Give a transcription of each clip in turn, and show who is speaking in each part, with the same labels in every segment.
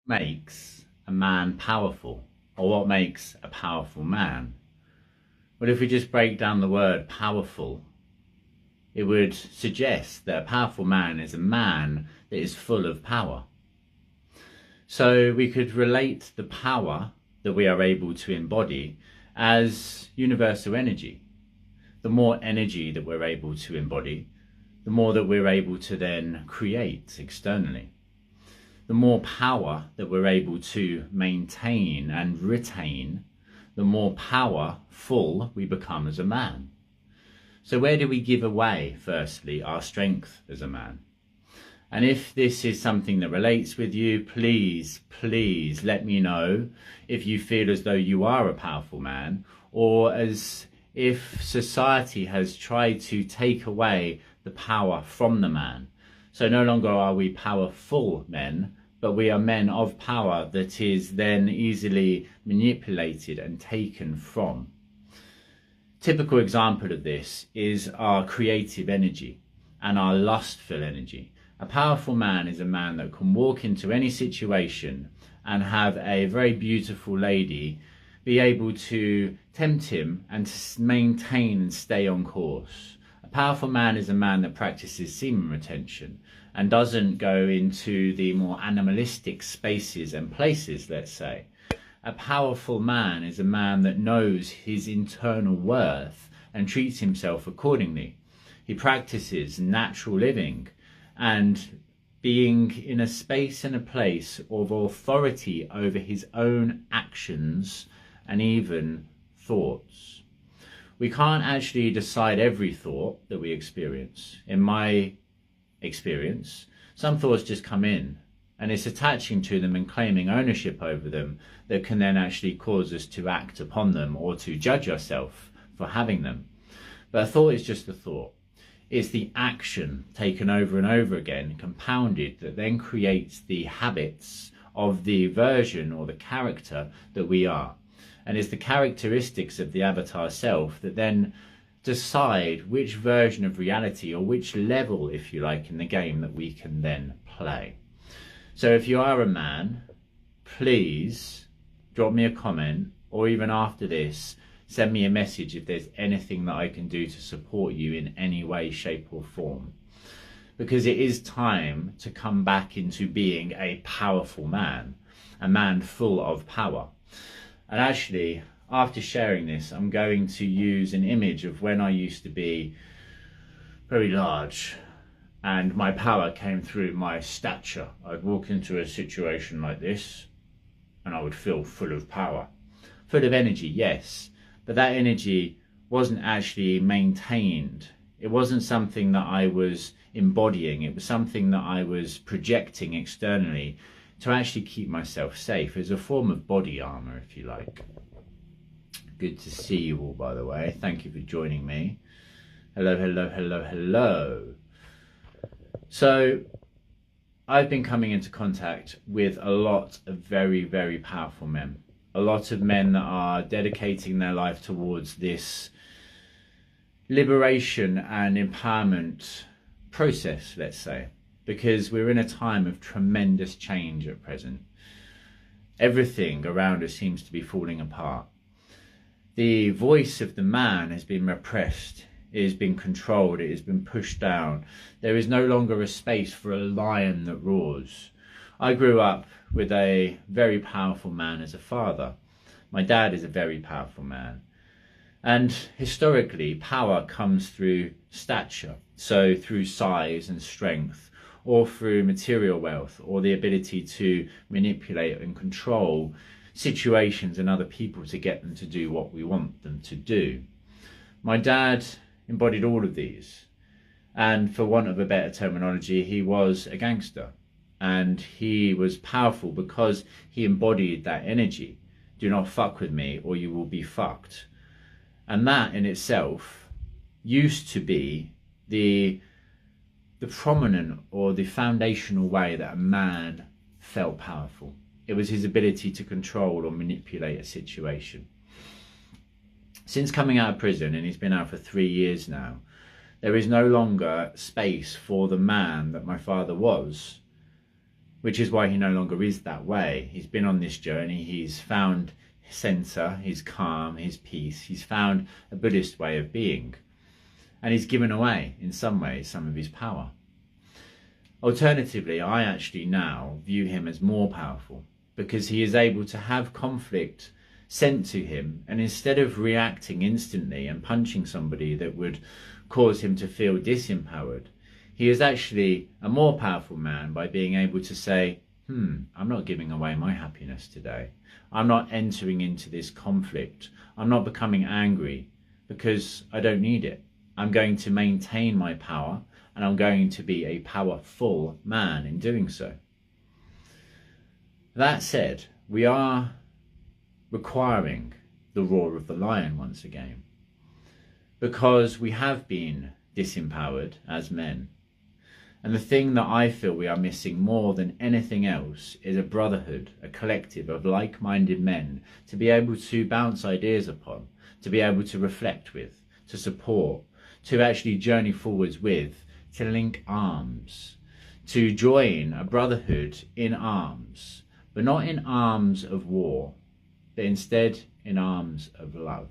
Speaker 1: Makes a man powerful, or what makes a powerful man? Well, if we just break down the word powerful, it would suggest that a powerful man is a man that is full of power. So we could relate the power that we are able to embody as universal energy. The more energy that we're able to embody, the more that we're able to then create externally. The more power that we're able to maintain and retain, the more powerful we become as a man. So where do we give away, firstly, our strength as a man? And if this is something that relates with you, please let me know if you feel as though you are a powerful man, or as if society has tried to take away the power from the man. So no longer are we powerful men, but we are men of power that is then easily manipulated and taken from. Typical example of this is our creative energy and our lustful energy. A powerful man is a man that can walk into any situation and have a very beautiful lady be able to tempt him and to maintain and stay on course. A powerful man is a man that practices semen retention and doesn't go into the more animalistic spaces and places, let's say. A powerful man is a man that knows his internal worth and treats himself accordingly. He practices natural living and being in a space and a place of authority over his own actions and even thoughts. We can't actually decide every thought that we experience. In my experience, some thoughts just come in, and it's attaching to them and claiming ownership over them that can then actually cause us to act upon them or to judge ourselves for having them. But a thought is just a thought. It's the action taken over and over again, compounded, that then creates the habits of the version or the character that we are. And it's the characteristics of the avatar self that then decide which version of reality, or which level, if you like, in the game that we can then play. So if you are a man, please drop me a comment, or even after this, send me a message if there's anything that I can do to support you in any way, shape or form. Because it is time to come back into being a powerful man, a man full of power. And actually, after sharing this, I'm going to use an image of when I used to be very large and my power came through my stature. I'd walk into a situation like this and I would feel full of power. Full of energy, yes, but that energy wasn't actually maintained. It wasn't something that I was embodying. It was something that I was projecting externally to actually keep myself safe. As a form of body armor, if you like. Good to see you all, by the way. Thank you for joining me. Hello, hello, hello, hello. So I've been coming into contact with a lot of very, very powerful men. A lot of men that are dedicating their life towards this liberation and empowerment process, let's say, because we're in a time of tremendous change at present. Everything around us seems to be falling apart. The voice of the man has been repressed, it has been controlled, it has been pushed down. There is no longer a space for a lion that roars. I grew up with a very powerful man as a father. My dad is a very powerful man. And historically, power comes through stature, so through size and strength, or through material wealth, or the ability to manipulate and control situations and other people to get them to do what we want them to do. My dad embodied all of these, and for want of a better terminology, he was a gangster, and he was powerful because he embodied that energy. Do not fuck with me or you will be fucked. And that in itself used to be the prominent or the foundational way that a man felt powerful. It was his ability to control or manipulate a situation. Since coming out of prison, and he's been out for 3 years now, there is no longer space for the man that my father was which is why he no longer is that way. He's been on this journey, he's found center, his calm, his peace, he's found a Buddhist way of being, and he's given away in some ways some of his power. Alternatively, I actually now view him as more powerful, because he is able to have conflict sent to him, and instead of reacting instantly and punching somebody that would cause him to feel disempowered, he is actually a more powerful man by being able to say, I'm not giving away my happiness today. I'm not entering into this conflict. I'm not becoming angry because I don't need it. I'm going to maintain my power, and I'm going to be a powerful man in doing so. That said, we are requiring the roar of the lion once again, because we have been disempowered as men. And the thing that I feel we are missing more than anything else is a brotherhood, a collective of like-minded men to be able to bounce ideas upon, to be able to reflect with, to support, to actually journey forwards with, to link arms, to join a brotherhood in arms, but not in arms of war, but instead in arms of love.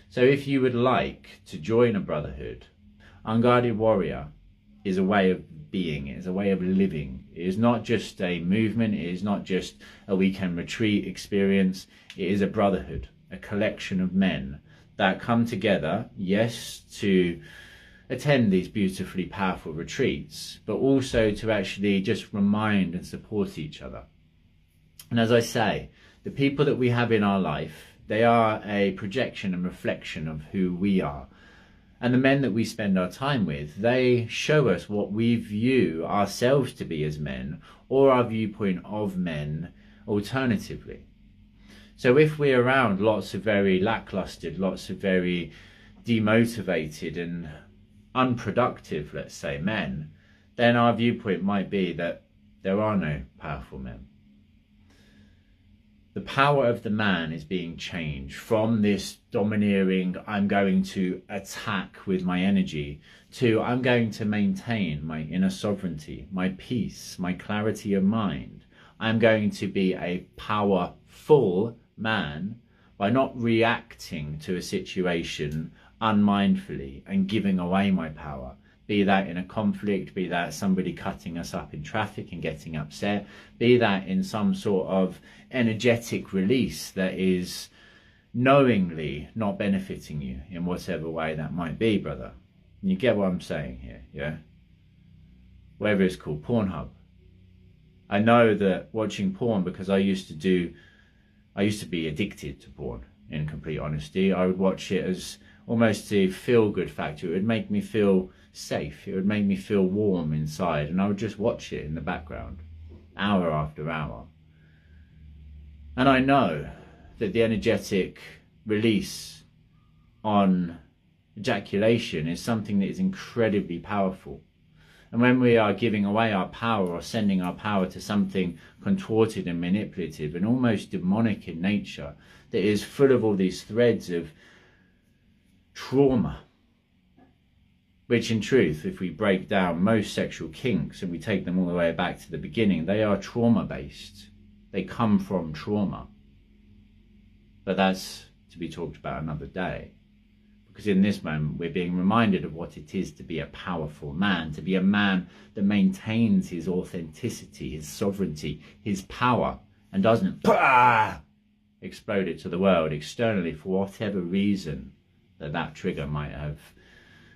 Speaker 1: So if you would like to join a brotherhood, Unguarded Warrior is a way of being, it is a way of living. It is not just a movement, it is not just a weekend retreat experience, it is a brotherhood, a collection of men that come together, yes, to attend these beautifully powerful retreats, but also to actually just remind and support each other. And as I say, the people that we have in our life, they are a projection and reflection of who we are. And the men that we spend our time with, they show us what we view ourselves to be as men, or our viewpoint of men alternatively. So if we're around lots of very lackluster, lots of very demotivated and unproductive, let's say, men, then our viewpoint might be that there are no powerful men. The power of the man is being changed from this domineering, I'm going to attack with my energy, to I'm going to maintain my inner sovereignty, my peace, my clarity of mind. I'm going to be a powerful man by not reacting to a situation unmindfully and giving away my power. Be that in a conflict, be that somebody cutting us up in traffic and getting upset, be that in some sort of energetic release that is knowingly not benefiting you in whatever way that might be, brother. You get what I'm saying here, yeah? Whatever it's called, Pornhub. I know that watching porn, because I used to be addicted to porn, in complete honesty. I would watch it as almost a feel-good factor. It would make me feel safe, it would make me feel warm inside, and I would just watch it in the background, hour after hour. And I know that the energetic release on ejaculation is something that is incredibly powerful. And when we are giving away our power or sending our power to something contorted and manipulative and almost demonic in nature, that is full of all these threads of trauma, which in truth, if we break down most sexual kinks and we take them all the way back to the beginning, they are trauma based. They come from trauma. But that's to be talked about another day. Because in this moment, we're being reminded of what it is to be a powerful man, to be a man that maintains his authenticity, his sovereignty, his power, and doesn't explode it to the world externally for whatever reason that trigger might have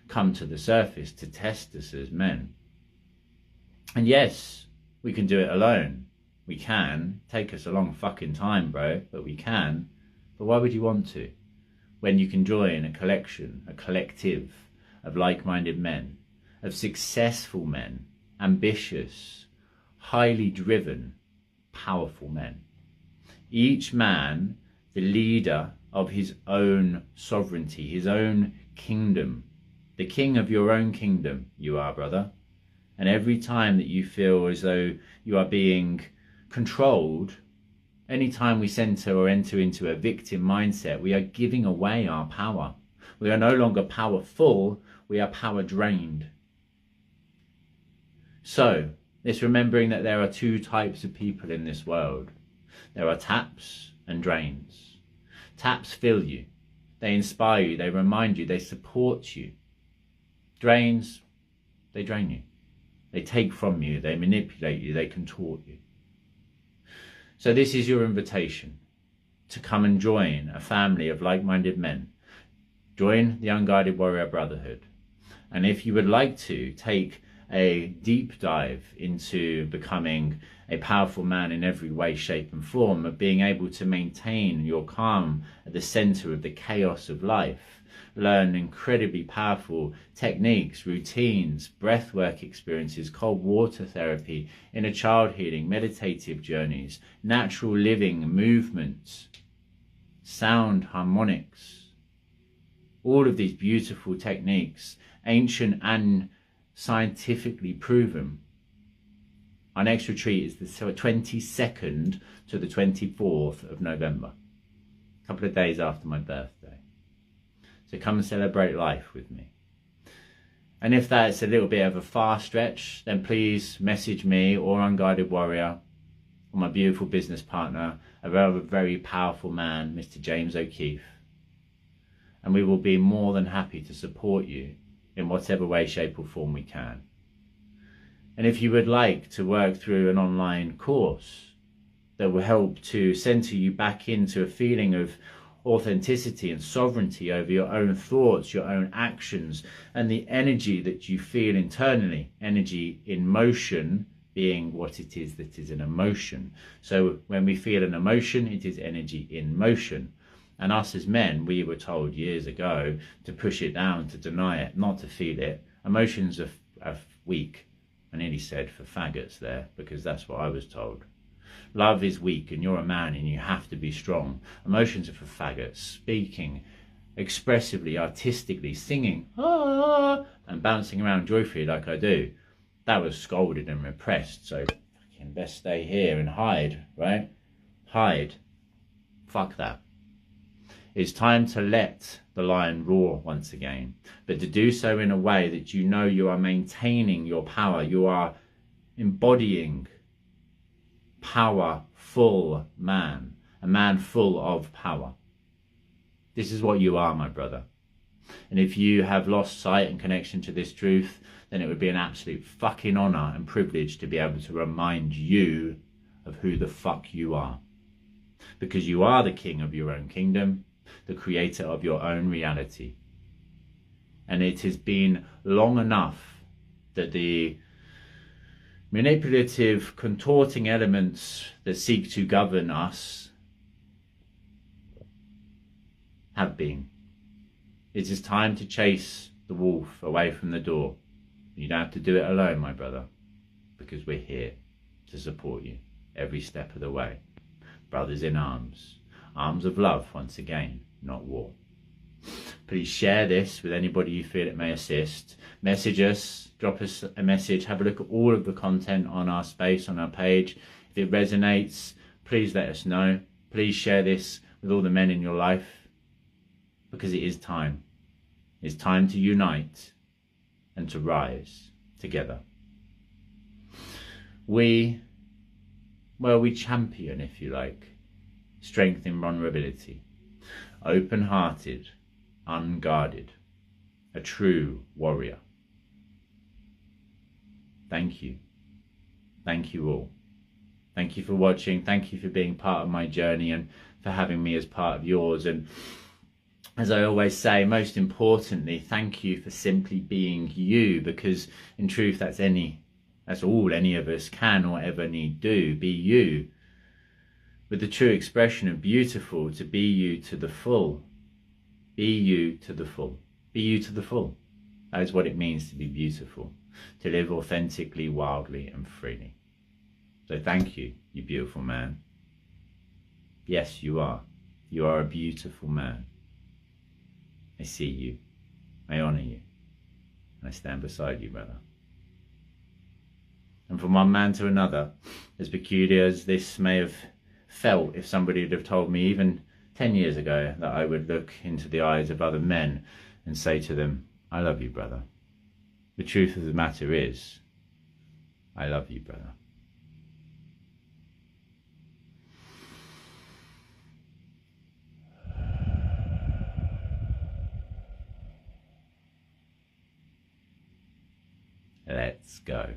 Speaker 1: come to the surface to test us as men. And yes, we can do it alone. We can. Take us a long fucking time, bro, but we can. But why would you want to? When you can join a collection, a collective of like-minded men, of successful men, ambitious, highly driven, powerful men. Each man the leader of his own sovereignty, his own kingdom. The king of your own kingdom, you are, brother. And every time that you feel as though you are being controlled, any time we center or enter into a victim mindset, we are giving away our power. We are no longer powerful, we are power drained. So, It's remembering that there are two types of people in this world. There are taps and drains. Taps fill you. They inspire you. They remind you. They support you. Drains, they drain you. They take from you. They manipulate you. They contort you. So this is your invitation to come and join a family of like-minded men. Join the Unguarded Warrior Brotherhood. And if you would like to take a deep dive into becoming a powerful man in every way, shape and form, of being able to maintain your calm at the center of the chaos of life, learn incredibly powerful techniques, routines, breathwork experiences, cold water therapy, inner child healing, meditative journeys, natural living, movements, sound harmonics, all of these beautiful techniques, ancient and scientifically proven. Our next retreat is the 22nd to the 24th of November, a couple of days after my birthday. So come and celebrate life with me. And if that's a little bit of a far stretch, then please message me or Unguarded Warrior or my beautiful business partner, a very powerful man, Mr. James O'Keefe. And we will be more than happy to support you in whatever way, shape or form we can. And if you would like to work through an online course that will help to center you back into a feeling of authenticity and sovereignty over your own thoughts, your own actions, and the energy that you feel internally, energy in motion being what it is that is an emotion. So when we feel an emotion, it is energy in motion. And us as men, we were told years ago to push it down, to deny it, not to feel it. Emotions are weak. I nearly said for faggots there, because that's what I was told. Love is weak and you're a man and you have to be strong. Emotions are for faggots. Speaking expressively, artistically, singing, and bouncing around joyfully like I do, that was scolded and repressed. So fucking best stay here and hide, right? Hide. Fuck that. It's time to let the lion roar once again, but to do so in a way that you know you are maintaining your power. You are embodying powerful man, a man full of power. This is what you are, my brother. And if you have lost sight and connection to this truth, then it would be an absolute fucking honor and privilege to be able to remind you of who the fuck you are. Because you are the king of your own kingdom, the creator of your own reality. And it has been long enough that the manipulative, contorting elements that seek to govern us have been. It is time to chase the wolf away from the door. You don't have to do it alone, my brother, because we're here to support you every step of the way. Brothers in arms, arms of love once again, not war. Please share this with anybody you feel it may assist. Message us, drop us a message, have a look at all of the content on our space, on our page. If it resonates, please let us know. Please share this with all the men in your life, because it is time. It's time to unite and to rise together. We champion, if you like, strength in vulnerability, open-hearted, unguarded, a true warrior. Thank you. Thank you all. Thank you for watching. Thank you for being part of my journey and for having me as part of yours. And as I always say, most importantly, thank you for simply being you, because in truth, that's all any of us can or ever need do. Be you, with the true expression of beautiful, to be you to the full. Be you to the full. Be you to the full. That is what it means to be beautiful, to live authentically, wildly and freely. So thank you, you beautiful man. Yes, you are. You are a beautiful man. I see you. I honour you. And I stand beside you, brother. And from one man to another, as peculiar as this may have felt if somebody had have told me even 10 years ago that I would look into the eyes of other men and say to them, I love you, brother. The truth of the matter is, I love you, brother. Let's go.